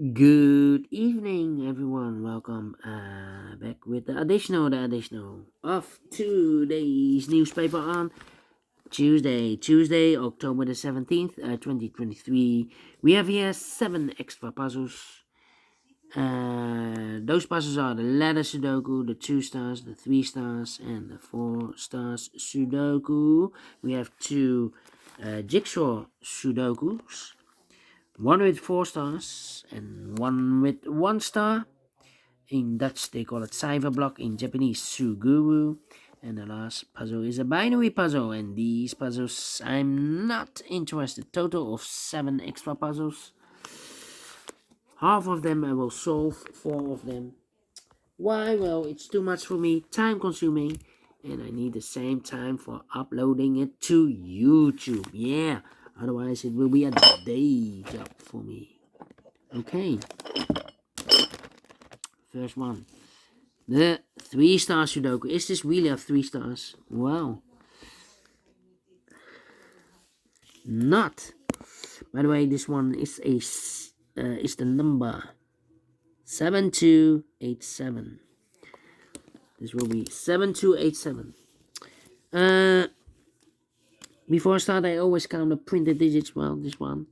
Good evening, everyone. Welcome back with the additional of today's newspaper on Tuesday, October the 17th, 2023. We have here 7 extra puzzles. Those puzzles are the ladder Sudoku, the 2 stars, the 3 stars, and the 4 stars Sudoku. We have two jigsaw Sudokus. One with 4 stars and one with 1 star. In Dutch, they call it Cyberblock. In Japanese, Suguru. And the last puzzle is a binary puzzle. And these puzzles, I'm not interested. Total of 7 extra puzzles. Half of them I will solve, 4 of them. Why? Well, it's too much for me, time consuming, and I need the same time for uploading it to YouTube. Yeah, otherwise it will be a day job for me. Okay, first one. The 3 star Sudoku. Is this really a 3 stars? Wow. Not. By the way, this one is is the number 7287. This will be 7287. Before I start, I always count the printed digits. Well, this one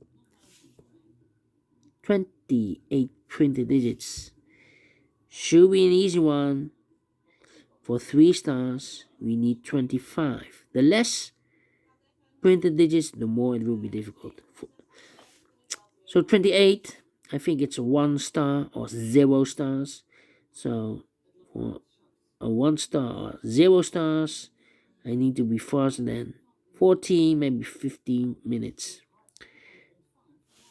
28 printed digits. Should be an easy one. For 3 stars, we need 25. The less printed digits, the more it will be difficult. So 28, I think it's a 1 star or 0 stars. So for a 1 star or 0 stars, I need to be faster than 14, maybe 15 minutes.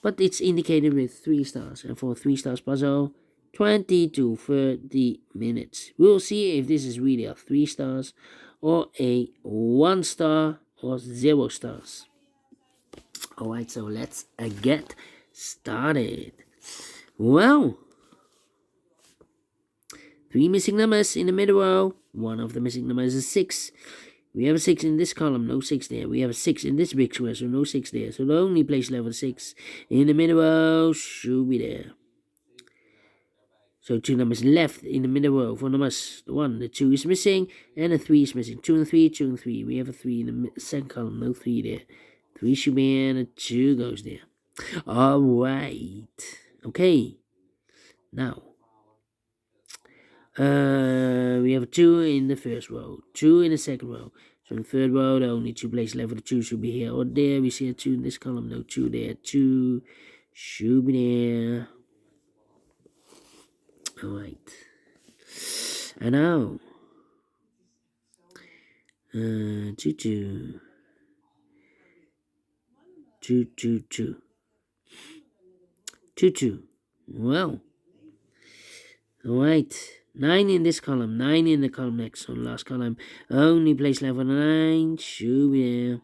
But it's indicated with 3 stars. And for a 3 stars puzzle, 20 to 30 minutes. We'll see if this is really a 3 stars or a 1 star or 0 stars. Alright, so let's get started. Well, 3 missing numbers in the middle row. One of the missing numbers is 6. We have a 6 in this column, no 6 there. We have a 6 in this big square, so no 6 there. So the only place level 6 in the middle row should be there. So 2 numbers left in the middle row. 4 numbers, the 1, the 2 is missing, and the 3 is missing. 2 and 3, 2 and 3. We have a 3 in the second column, no 3 there. 3 should be in, and 2 goes there. Alright. Okay. Now. We have a 2 in the first row, 2 in the second row. So in the third row, the only 2 places left for the 2 should be here or there. We see a 2 in this column, no 2 there. 2 should be there. Alright. And now. 2, 2. 2, 2, 2. 2, 2. Well. Alright. 9 in this column, 9 in the column next. So last column, only place level 9 should be there.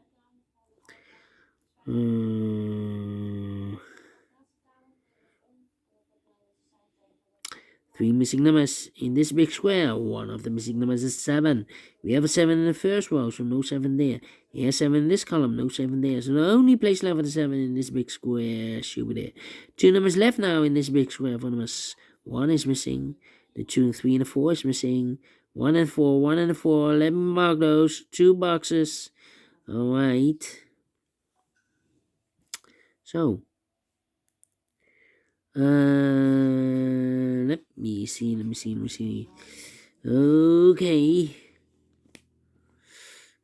3 missing numbers in this big square. One of the missing numbers is 7. We have a 7 in the first row, so no 7 there. Here's 7 in this column, no 7 there. So the only place left for the 7 in this big square should be there. 2 numbers left now in this big square. 4 numbers, 1 is missing. The 2 and 3 and the 4 is missing. 1 and 4, 1 and 4. Let me mark those. 2 boxes. Alright. So. Let me see. Okay.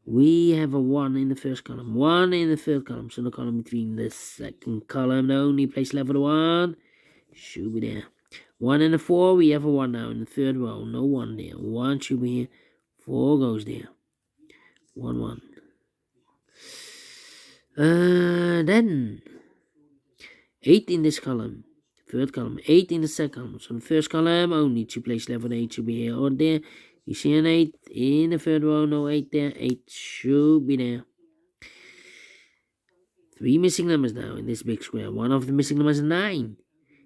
We have a 1 in the first column. 1 in the third column. So the column between the second column. The only place left for the 1 should be there. 1 and the 4, we have a 1 now in the third row. No 1 there. 1 should be here. 4 goes there. 1, 1. Then 8 in this column. Third column. 8 in the second column. So the first column, only 2 places left for the 8 should be here or there. You see an 8 in the third row. No 8 there. 8 should be there. 3 missing numbers now in this big square. One of the missing numbers is 9.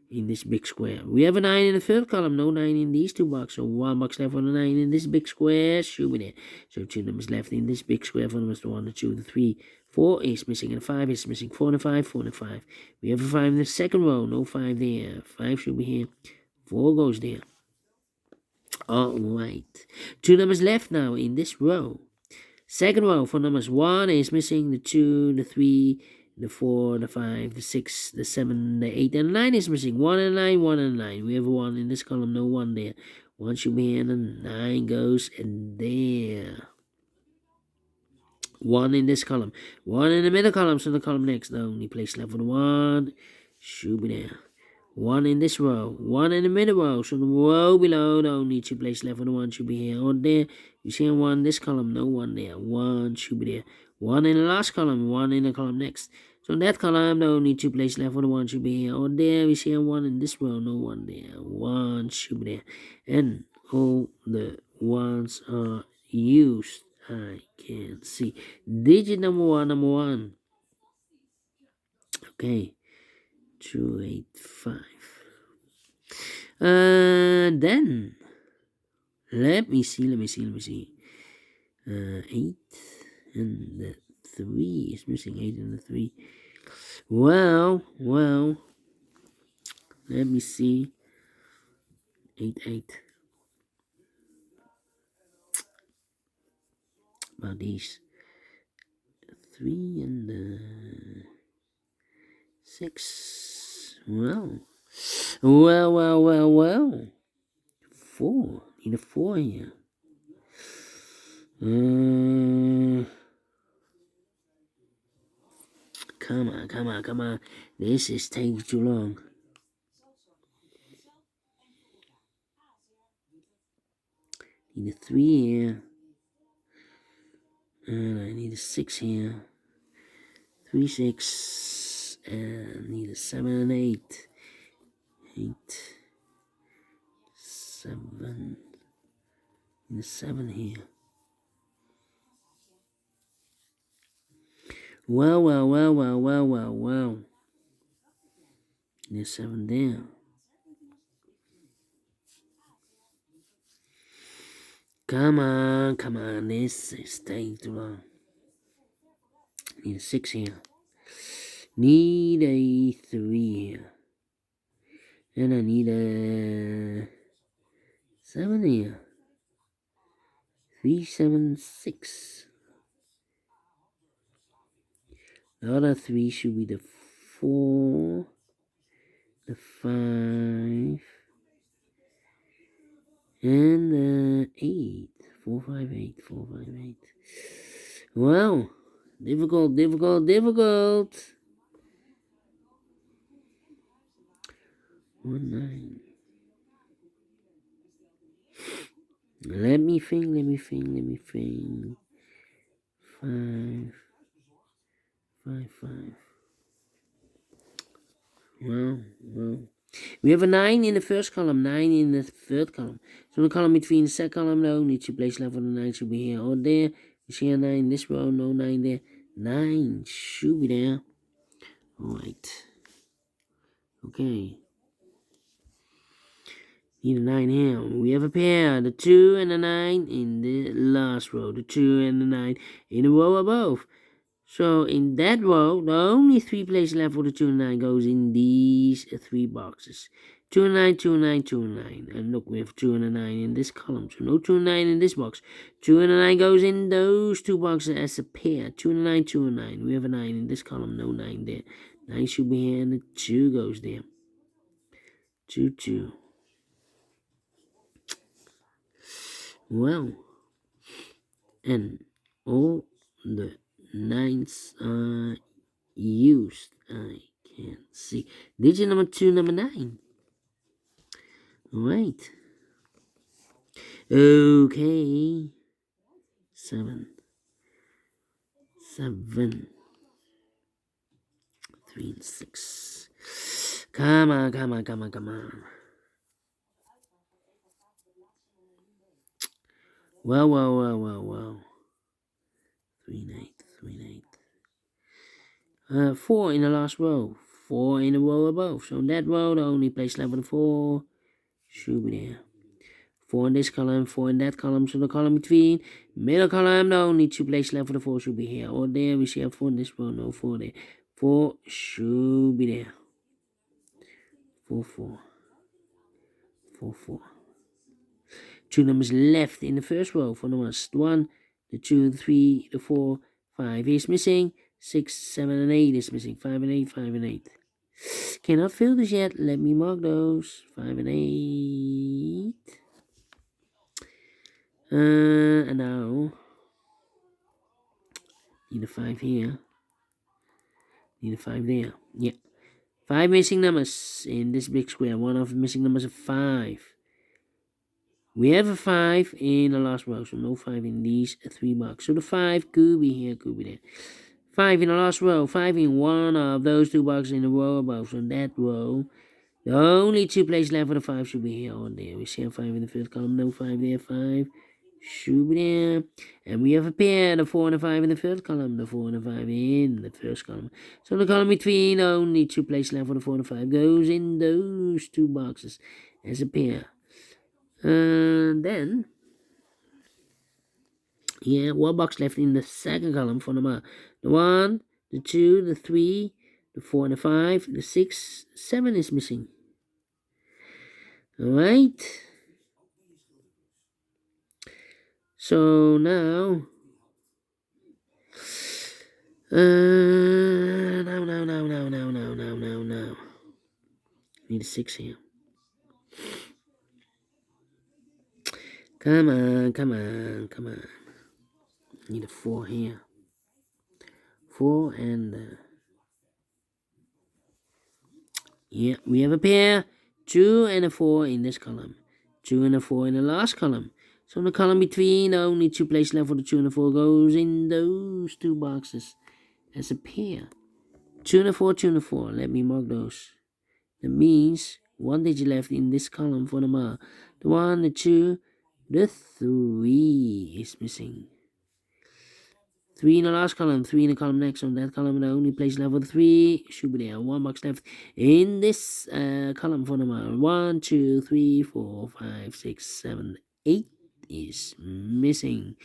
In this big square. We have a 9 in the third column, no 9 in these 2 boxes. So 1 box left for the 9 in this big square should be there. So 2 numbers left in this big square. 4 numbers, the 1, the 2, the 3. 4 is missing and 5 is missing. 4 and 5, 4 and 5. We have a 5 in the second row, no 5 there. 5 should be here. 4 goes there. Alright. 2 numbers left now in this row. Second row for numbers 1 is missing, the 2, the 3, the 4, the 5, the 6, the 7, the 8, and the 9 is missing. 1 and 9, 1 and 9. We have a 1 in this column, no 1 there. 1 should be here, and then 9 goes in there. 1 in this column. 1 in the middle column, so the column next. The only place left for the 1 should be there. 1 in this row. 1 in the middle row, so the row below, the only 2 places left for the 1 should be here or there. You see 1 in this column, no 1 there. 1 should be there. 1 in the last column, 1 in the column next. So in that column, the only 2 places left for the 1 should be here or there. We see 1 in this row, no 1 there. 1 should be there. And all the 1s are used. I can see. Digit number 1. Okay. 285. Then let me see. 8 and the 3 is missing. 8 and the 3. Well, let me see. 8. About these 3 and the 6. Well. 4. Need a 4 here. Come on. This is taking too long. Need a 3 here. And I need a 6 here. 3, 6. And need a 7 and 8. 8. 7. Need a 7 here. Well. Need a 7 there. Come on. This is taking too long. Need a 6 here. Need a 3 here. And I need a 7 here. 3, 7, 6. The other 3 should be the 4, the 5, and the 8. 4, 5, 8. Well, difficult. 1, 9. Let me think. 5. Well. We have a 9 in the first column, 9 in the third column. So the column between the second column, the only 2 places left for the 9 should be here or there. You see a 9 in this row, no 9 there. 9 should be there. Alright. Okay. Need a 9 here. We have a pair, the 2 and the 9 in the last row. The 2 and the 9 in the row above. So in that row, the only 3 places left for the 2 and 9 goes in these 3 boxes. 2 and 9, 2 and 9, 2 and 9. And look, we have 2 and a 9 in this column. So no 2 and 9 in this box. 2 and a 9 goes in those 2 boxes as a pair. 2 and 9, 2 and 9. We have a 9 in this column, no 9 there. 9 should be here and the 2 goes there. 2. Well, and all the 9s are used. I can see. Digit number 2, number 9. Right. Okay. 7. 3 and 6. Come on. Well. 3 and 8. 4 in the last row. 4 in the row above. So in that row, the only place left for the 4 should be there. 4 in this column, 4 in that column, so the column between, middle column, no, only 2 places left for the 4 should be here or there. We see a 4 in this row, no 4 there. 4 should be there. 4, 4, 4, 4. 2 numbers left in the first row for numbers 1, the 2, the 3, the 4, 5 is missing, 6, 7, and 8 is missing, 5 and 8, 5 and 8. Cannot fill this yet, let me mark those, 5 and 8. And now, need a 5 here, need a 5 there, yeah. 5 missing numbers in this big square, one of the missing numbers is 5. We have a 5 in the last row, so no 5 in these 3 marks. So the 5 could be here, could be there. 5 in the last row, 5 in one of those 2 boxes in the row above. So in that row, the only 2 places left for the 5 should be here or there. We see a 5 in the first column, no 5 there, 5 should be there. And we have a pair, the 4 and the 5 in the first column, the 4 and the 5 in the first column. So the column between, only 2 places left for the 4 and the 5 goes in those 2 boxes as a pair. Then, yeah, 1 box left in the second column for the 1, the 2, the 3, the 4, and the 5, the 6, 7 is missing. Alright. So now, now. Need a 6 here. Come on. Need a 4 here. 4 and... yeah, we have a pair. 2 and a 4 in this column. 2 and a 4 in the last column. So the column between, only 2 places left for the 2 and the 4 goes in those 2 boxes as a pair. 2 and a 4, 2 and a 4. Let me mark those. That means 1 digit left in this column for the 1, the 2, the 3 is missing. 3 in the last column, 3 in the column next. On that column, the only place left for the 3 should be there. 1 box left in this column for number 1, 2, 3, 4, 5, 6, 7, 8 is missing.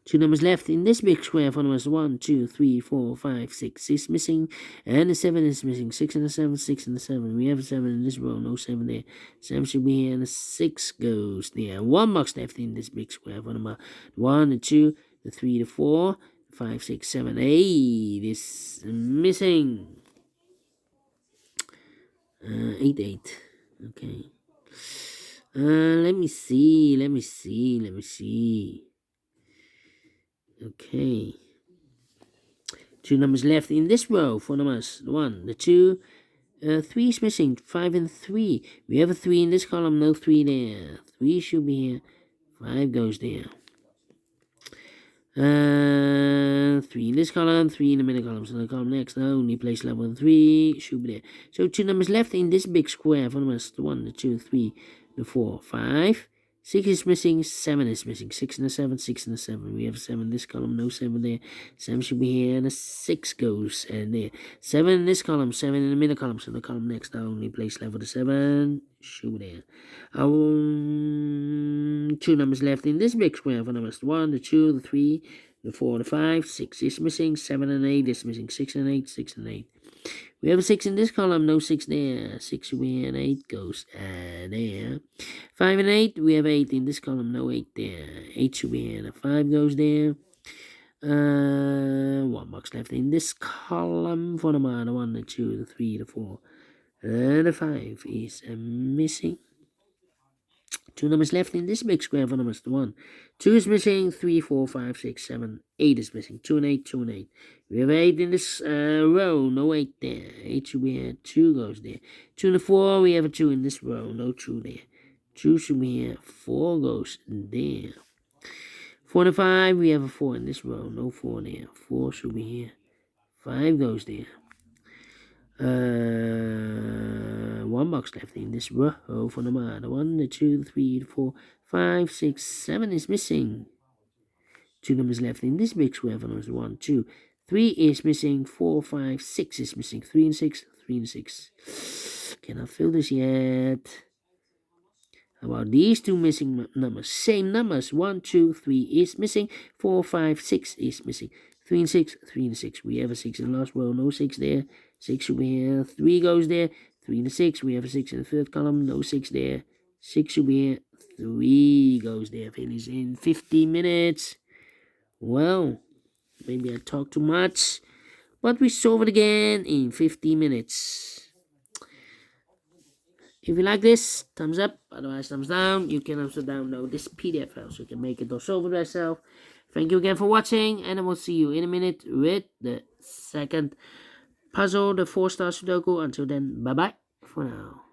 2 numbers left in this big square for numbers 1, 2, 3, 4, 5, 6 is missing, and the 7 is missing. 6 and the 7, 6 and the 7. We have a 7 in this row, no 7 there. 7 should be here, and the 6 goes there. 1 box left in this big square for number 1, the 2, the 3, the 4, 5, 6, 7, 8 is missing. 8, 8. Okay. Let me see. Okay. 2 numbers left in this row for numbers 1, the 2, 3 is missing, 5 and 3. We have a 3 in this column, no 3 there. 3 should be here, 5 goes there. 3 in this column, 3 in the middle column. So the column next, the only place left with 3 should be there. So 2 numbers left in this big square for numbers 1, the 2, 3, the 4, 5. 6 is missing, 7 is missing. 6 and the 7, 6 and the 7. We have 7 in this column, no 7 there. 7 should be here, and a 6 goes there. 7 in this column, 7 in the middle column. So the column next, the only place left with the 7 should be there. 2 numbers left in this big square for numbers 1, the 2, the 3, the 4, the 5. 6 is missing, 7 and 8 is missing. 6 and 8, 6 and 8. We have a 6 in this column, no 6 there. 6 should be here, and 8 goes there. 5 and 8, we have 8 in this column, no 8 there. 8 should be here, and 5 goes there. 1 box left in this column for the 1, the 2, the 3, the 4, and the 5 is missing. 2 numbers left in this big square for numbers 1. 2 is missing, 3, 4, 5, 6, 7, 8 is missing. 2 and 8, 2 and 8. We have 8 in this row, no 8 there. 8 should be here, 2 goes there. 2 and 4, we have a 2 in this row, no 2 there. 2 should be here, 4 goes there. 4 and 5, we have a 4 in this row, no 4 there. 4 should be here, 5 goes there. 1 box left in this row for the 1, the 2, the 3, the 4, 5, 6, 7 is missing. 2 numbers left in this big square for numbers 1, 2, 3 is missing, 4, 5, 6 is missing. 3 and 6, 3 and 6. Cannot fill this yet. How about these two missing numbers? Same numbers. 1, 2, 3 is missing. 4, 5, 6 is missing. 3 and 6, 3 and 6. We have a 6 in the last row. No 6 there. 6 should be here. 3 goes there. 3 and 6. We have a 6 in the third column. No 6 there. 6 should be here. 3 goes there. Finish in 50 minutes. Well, maybe I talk too much, but we solve it again in 50 minutes. If you like this, thumbs up, otherwise thumbs down. You can also download this PDF file so you can make it or solve it yourself. Thank you again for watching, and I will see you in a minute with the second puzzle, the 4-star Sudoku. Until then, bye-bye for now.